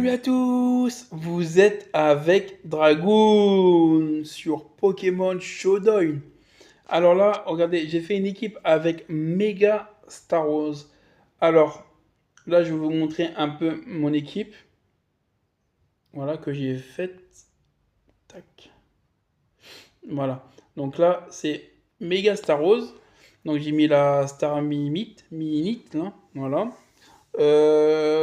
Salut à tous, vous êtes avec Dragoon sur Pokémon Showdown. Alors là, regardez, j'ai fait une équipe avec Mega Star Wars. Alors là, je vais vous montrer un peu mon équipe. Voilà, que j'ai faite. Tac. Voilà. Donc là, c'est Mega Star Wars. Donc j'ai mis la Star Mini là. Voilà.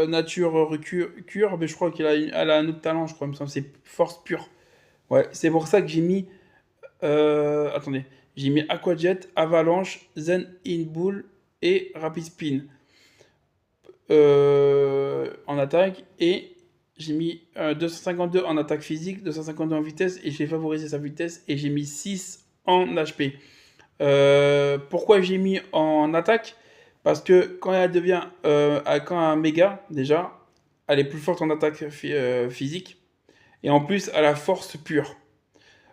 Nature cure, mais je crois elle a un autre talent, je crois, il me semble, c'est force pure. Ouais, c'est pour ça que j'ai mis. Attendez, j'ai mis Aquajet, Avalanche, Zen In Bull et Rapid Spin en attaque. Et j'ai mis 252 en attaque physique, 252 en vitesse, et j'ai favorisé sa vitesse, et j'ai mis 6 en HP. Pourquoi j'ai mis en attaque? Parce que quand elle devient, quand un méga, déjà, elle est plus forte en attaque physique. Et en plus, elle a force pure.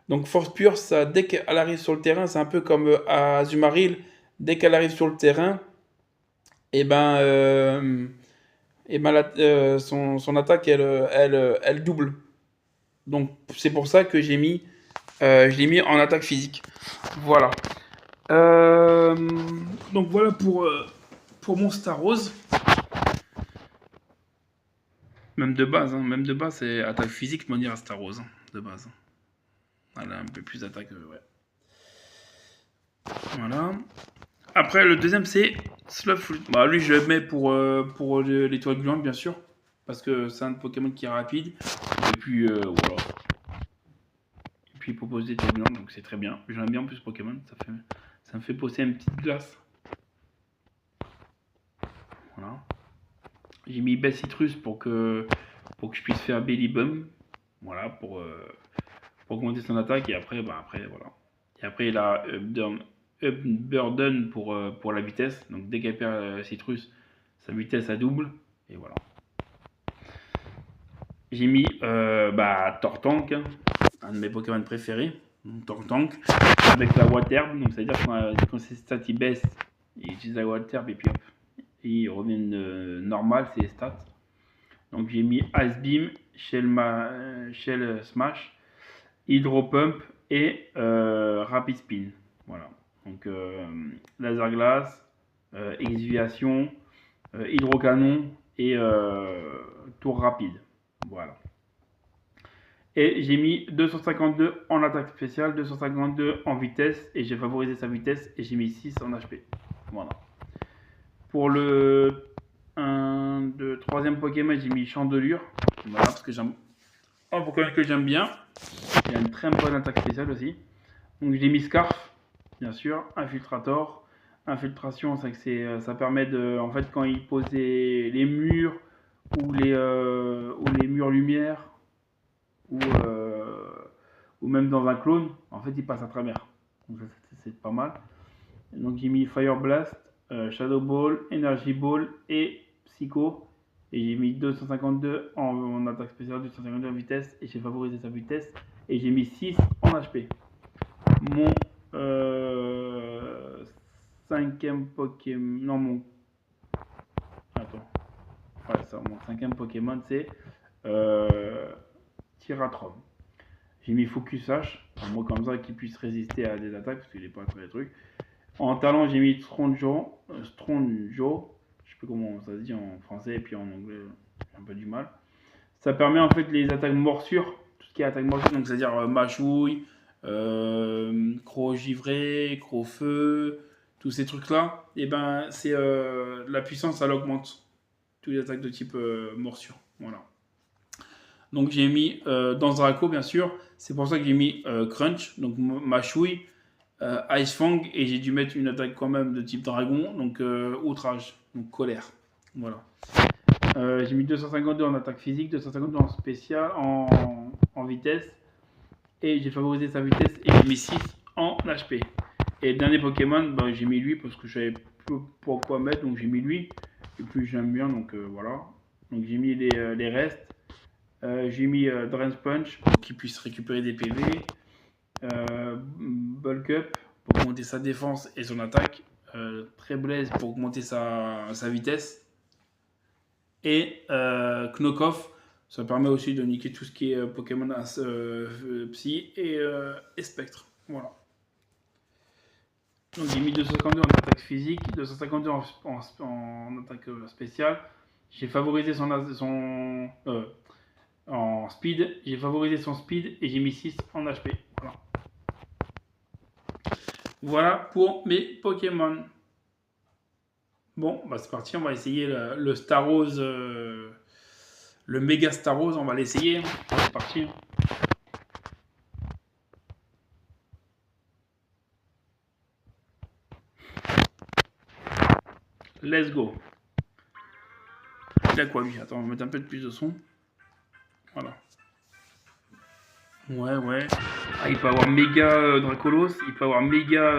Donc force pure, ça, dès qu'elle arrive sur le terrain, c'est un peu comme à Azumarill. Dès qu'elle arrive sur le terrain, et ben, son attaque, elle double. Donc c'est pour ça que je l'ai mis en attaque physique. Voilà. Euh, donc voilà pour mon Star Rose. Même de base, c'est attaque physique, de manière à Star Rose, de base. Elle a un peu plus d'attaque, ouais. Voilà. Après, le deuxième, c'est Slowful. Bah, lui, je le mets pour l'étoile gluante, bien sûr. Parce que c'est un Pokémon qui est rapide. Et puis, voilà. Et puis, il propose des étoiles gluantes, donc c'est très bien. J'aime bien en plus Pokémon. Ça me fait poser une petite glace. Voilà. J'ai mis Best Citrus pour que je puisse faire Belly Bum. Voilà, pour augmenter son attaque. Et après, voilà. Et après, il a Burden pour la vitesse. Donc, dès qu'elle perd Citrus, sa vitesse a double. Et voilà. J'ai mis Tortank, un de mes Pokémon préférés. Tortank, avec la Waterb. Donc, c'est-à-dire que quand ses stats ils baissent, il utilise la Waterb et puis hop, ils reviennent normal, c'est les stats. Donc, j'ai mis Ice Beam, Shell Smash, Hydro Pump et Rapid Spin. Voilà. Donc laser glace, exviation, hydrocanon et tour rapide. Voilà. Et j'ai mis 252 en attaque spéciale, 252 en vitesse et j'ai favorisé sa vitesse et j'ai mis 6 en HP. Voilà. Pour le 3e Pokémon, j'ai mis Chandelure. Voilà, parce que j'aime un Pokémon que j'aime bien. Il a une très bonne attaque spéciale aussi. Donc j'ai mis Scarf, bien sûr, Infiltrator. Infiltration, c'est que ça permet de, en fait, quand il pose les murs ou les murs lumière ou même dans un clone, en fait, il passe à travers. Donc c'est pas mal. Donc j'ai mis Fire Blast, Shadow Ball, Energy Ball et Psycho. Et j'ai mis 252 en attaque spéciale, 252 en vitesse et j'ai favorisé sa vitesse. Et j'ai mis 6 en HP. Mon 5e Pokémon. Non, Attends. Ouais, ça, mon 5e Pokémon, c'est Tiratron. J'ai mis Focus H, un mot comme ça qui puisse résister à des attaques, parce qu'il n'est pas très truc. En talent, j'ai mis Stronjo. Je sais pas comment ça se dit en français, et puis en anglais, j'ai un peu du mal. Ça permet en fait les attaques morsures, tout ce qui est attaque morsure, donc c'est-à-dire mâchouille, croc givré, croc feu, tous ces trucs-là, et ben c'est la puissance, elle augmente. Toutes les attaques de type morsure. Voilà. Donc j'ai mis dans Draco, bien sûr, c'est pour ça que j'ai mis Crunch, donc mâchouille, Ice Fang, et j'ai dû mettre une attaque quand même de type dragon, donc outrage, donc colère. Voilà. J'ai mis 252 en attaque physique, 252 en spécial, en vitesse. Et j'ai favorisé sa vitesse et j'ai mis 6 en HP. Et le dernier Pokémon, bah, j'ai mis lui parce que je savais plus pourquoi mettre, donc j'ai mis lui. Et puis j'aime bien, donc voilà. Donc j'ai mis les restes. J'ai mis Drain Punch pour qu'il puisse récupérer des PV. Bulk Up pour augmenter sa défense et son attaque. Très Blaze pour augmenter sa vitesse. Et Knockoff, Ça permet aussi de niquer tout ce qui est Pokémon Psy et Spectre. Voilà. Donc j'ai mis 252 en attaque physique, 252 en attaque spéciale. J'ai favorisé en speed, j'ai favorisé son speed et j'ai mis 6 en HP. Voilà. Voilà pour mes Pokémon. Bon, bah c'est parti, on va essayer le Star Rose, le Méga Star Rose, on va l'essayer. C'est parti. Let's go. Il a quoi lui? Attends, on va mettre un peu de plus de son. Voilà. Ouais. Ah, il peut avoir méga Dracolos, il peut avoir méga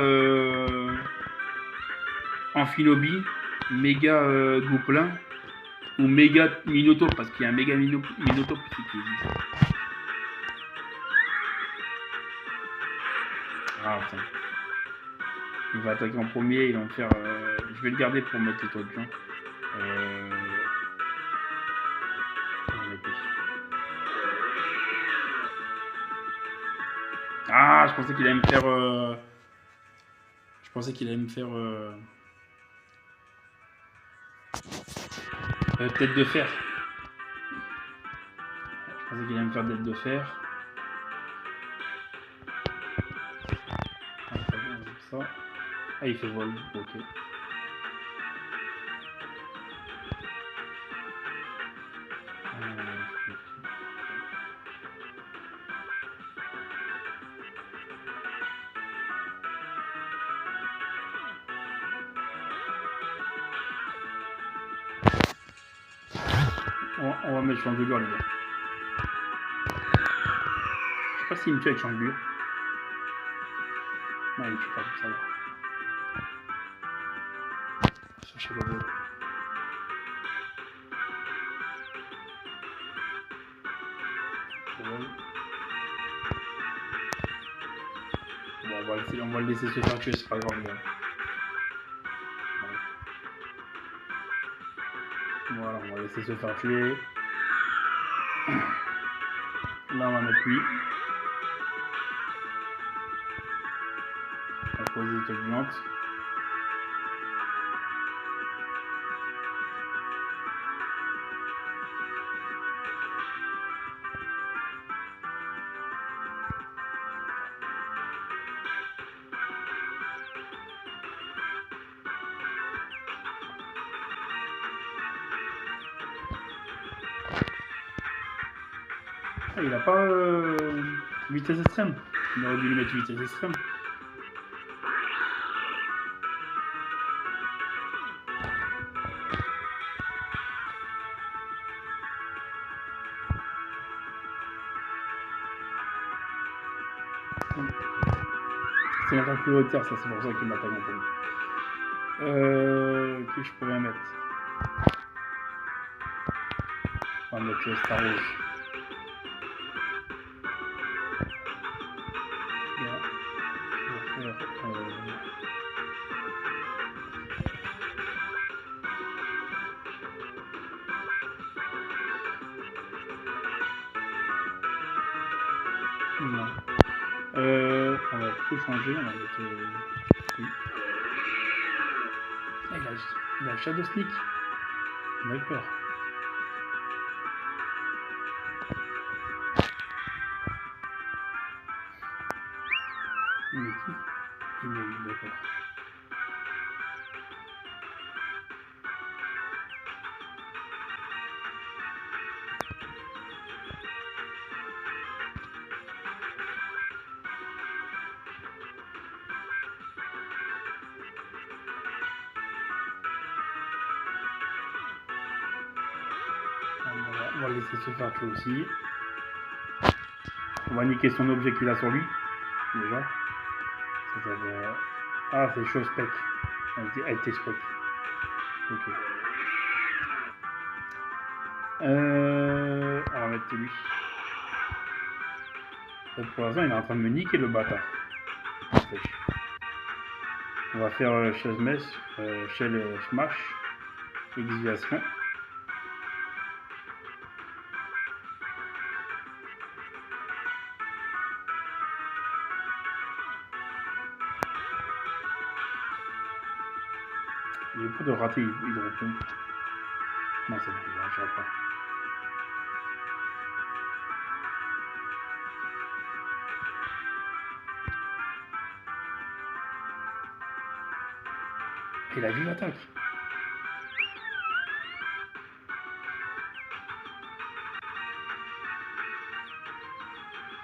Amphilobi, méga Gouplin, ou méga Minotaur, parce qu'il y a un méga Minotaur qui existe. Ah, putain. Il va attaquer en premier, il va me faire. Je vais le garder pour mettre les toits de gens. Ah, je pensais qu'il allait me faire. Je pensais qu'il allait me faire. Tête de fer. Je pensais qu'il allait me faire tête de fer. Ça. Ah, il fait vol. Ok. On va mettre Chandelure, les gars. Je sais pas s'il me tue avec Chandelure. Non, il me tue pas, ça va. Chercher le vol. Bon, on va le laisser se faire tuer, c'est pas grave, les gars. Voilà, on va laisser se faire tuer. Là, on va mettre lui. On va poser les turbulences. Ah, il a pas vitesse extrême. Il aurait dû lui mettre vitesse extrême. C'est l'attaque prioritaire, ça, c'est pour ça qu'il m'attaque en premier. Que je pourrais mettre. On va mettre Star Wars. On va faire. Non. On va tout changer. On va mettre. Oui. Ah, il a Shadow Sneak. D'accord. Il est qui? Il est d'accord. On va laisser se faire tuer aussi. On va niquer son objet qu'il a sur lui. Déjà. Ça va... Ah, c'est chose spec. Elle était spec. Ok. On va mettre lui. Pour l'instant, il est en train de me niquer le bâtard. On va faire Shell Smash. Exiliation. J'ai peur de rater hydropompe. Non, c'est bon, je rate pas. Il a vu l'attaque.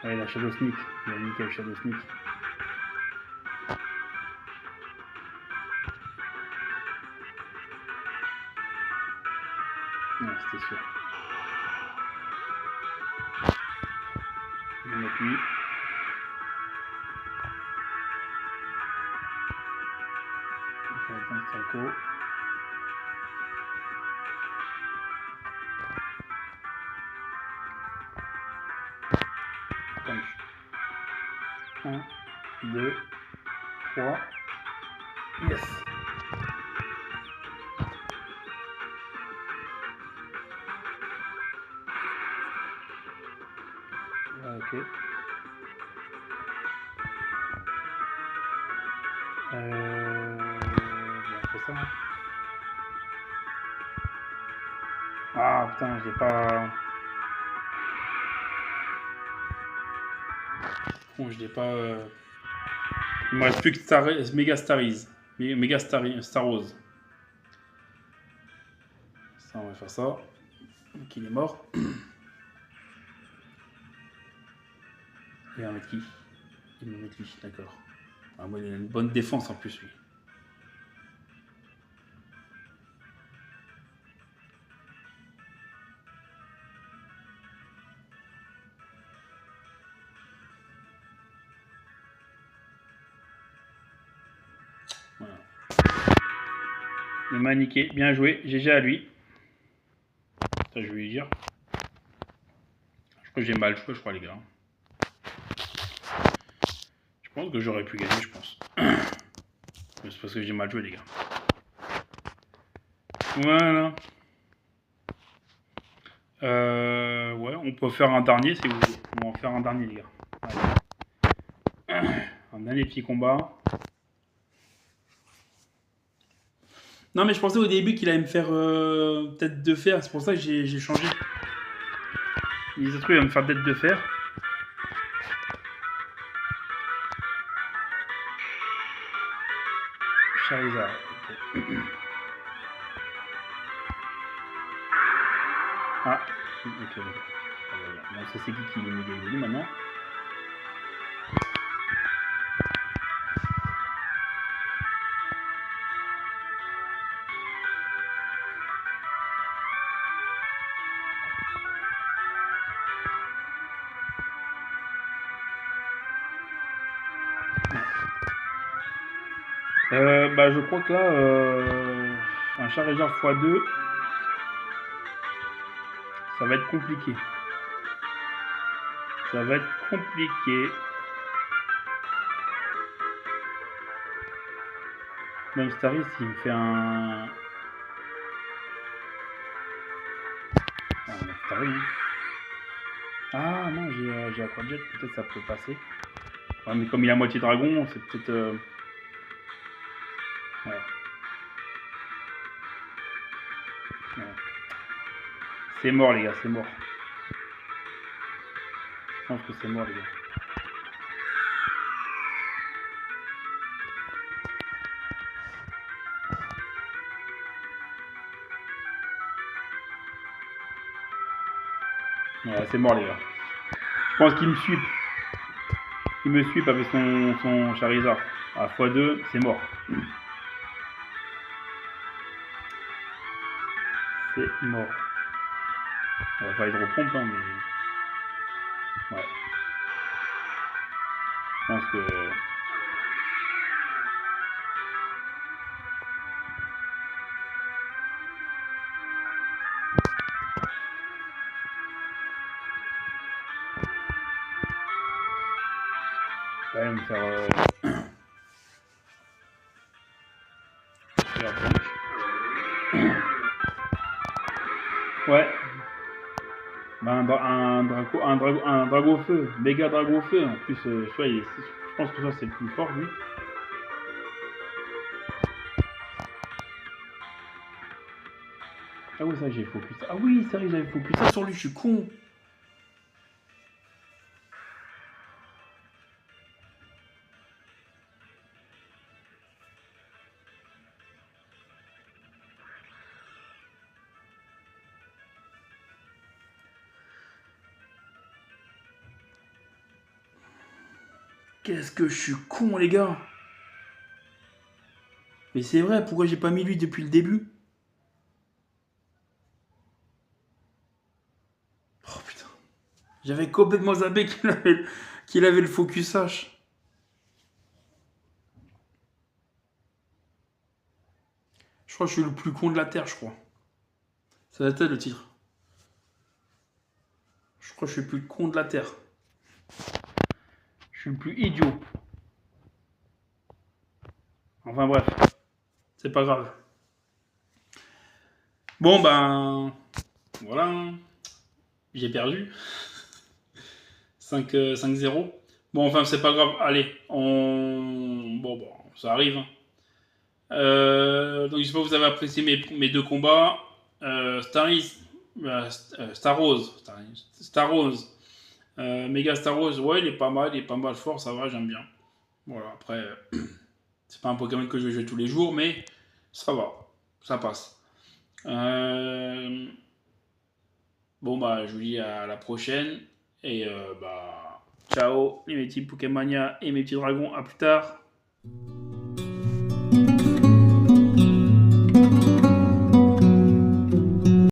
Ouais, il a Shadow Sneak. Il a nickel Shadow Sneak. Non, c'était sûr. Je vais mettre lui. Je vais attendre Straco. Punch. 1, 2, 3. Yes! Ah, ok. On fait ça. Ah putain, j'ai pas. Bon, je l'ai pas. Il me reste plus que Mega Stariz. Mega Starose. Ça, on va faire ça. Donc il est mort. Il va mettre qui? Il va mettre lui, d'accord. Ah, moi, il a une bonne défense en plus, lui. Voilà. Il m'a niqué, bien joué, GG à lui. Ça, je vais lui dire. Je crois que j'ai mal joué, je crois, les gars. Je pense que j'aurais pu gagner, je pense. C'est parce que j'ai mal joué, les gars. Voilà. Ouais, on peut faire un dernier si vous voulez. On va en faire un dernier, les gars. Allez. Un dernier petit combat. Non, mais je pensais au début qu'il allait me faire tête de fer. C'est pour ça que j'ai changé. Les autres, il va me faire tête de fer. Charizard. Okay. Ah, ok, d'accord. Bon, ça c'est qui est méga évolué maintenant. Bah, je crois que là, un Charizard x2, ça va être compliqué. Ça va être compliqué. Même Staris, il me fait un. Ah, Staris. Ah non, j'ai Aquajet, peut-être ça peut passer. Ouais, mais comme il a moitié dragon, c'est peut-être. Ouais. Ouais. C'est mort, les gars, c'est mort. Je pense que c'est mort, les gars. Ouais, c'est mort, les gars. Je pense qu'il me suit. Il me suit avec son Charizard. À x2, c'est mort. C'est mort. On va faire hydropompe, hein, mais. Ouais. Je pense que. Quand même faire. Faire punch. Ouais. Bah, un drago feu. Méga drago feu. En plus, je pense que ça c'est le plus fort, lui. Ah oui, ça j'ai focus. Ah oui, c'est vrai, j'avais focus ça sur lui, je suis con. Qu'est-ce que je suis con, les gars. Mais c'est vrai, pourquoi j'ai pas mis lui depuis le début? Oh putain. J'avais complètement zappé qu'il avait le focus H. Je crois que je suis le plus con de la Terre, je crois. Ça va être le titre. Je crois que je suis le plus con de la Terre. Je suis le plus idiot. Enfin bref, c'est pas grave. Bon ben, voilà. J'ai perdu. 5-0. Bon, enfin, c'est pas grave. Allez, bon, ça arrive, hein. Donc, j'espère que vous avez apprécié mes deux combats. Star Rose. Star Rose. Mega Star Rose, ouais, il est pas mal fort, ça va, j'aime bien. Voilà, après, c'est pas un Pokémon que je vais jouer tous les jours, mais ça va, ça passe. Bon, bah, je vous dis à la prochaine. Et bah, ciao, les petits Pokémania et mes petits dragons, à plus tard.